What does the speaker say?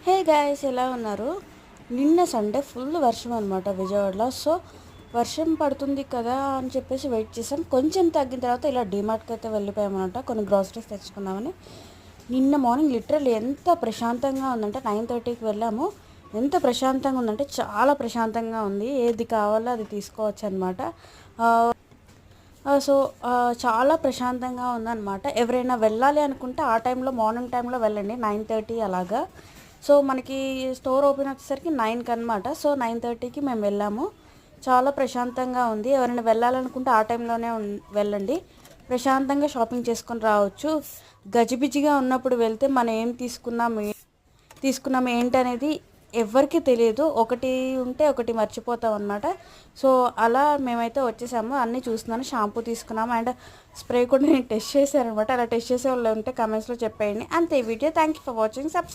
Hey guys, ఎలా ఉన్నారు? నిన్న సండే ఫుల్ వర్షం అనమాట విజయవాడలో. సో వర్షం పడుతుంది కదా అని చెప్పేసి వెయిట్ చేసాం. కొంచెం తగ్గిన తర్వాత ఇలా డీమార్ట్కి అయితే వెళ్ళిపోయామన్నమాట, కొన్ని గ్రాసరీస్ తెచ్చుకుందామని. నిన్న మార్నింగ్ లిటరల్లీ ఎంత ప్రశాంతంగా ఉందంటే 9:30కి వెళ్ళాము. ఎంత ప్రశాంతంగా ఉందంటే చాలా ప్రశాంతంగా ఉంది. ఏది కావాలో అది తీసుకోవచ్చు అనమాట. సో చాలా ప్రశాంతంగా ఉందన్నమాట. ఎవరైనా వెళ్ళాలి అనుకుంటే ఆ టైంలో, మార్నింగ్ టైంలో వెళ్ళండి, 9:30 అలాగా. సో మనకి స్టోర్ ఓపెన్ వచ్చేసరికి 9కి అనమాట. సో 9:30కి మేము వెళ్ళాము. చాలా ప్రశాంతంగా ఉంది. ఎవరైనా వెళ్ళాలనుకుంటే ఆ టైంలోనే వెళ్ళండి. ప్రశాంతంగా షాపింగ్ చేసుకొని రావచ్చు. గజిబిజిగా ఉన్నప్పుడు వెళ్తే మనం ఏం తీసుకున్నాం ఏంటనేది ఎవరికి తెలియదు. ఒకటి ఉంటే ఒకటి మర్చిపోతాం అనమాట. సో అలా మేమైతే వచ్చేసాము. అన్నీ చూస్తున్నాను. షాంపూ తీసుకున్నాము అండ్ స్ప్రే కూడా నేను టెస్ట్ చేశాను అనమాట. అలా టెస్ట్ చేసే వాళ్ళు ఉంటే కమెంట్స్లో చెప్పేయండి. అంతే video. Thank you for watching. Subscribe.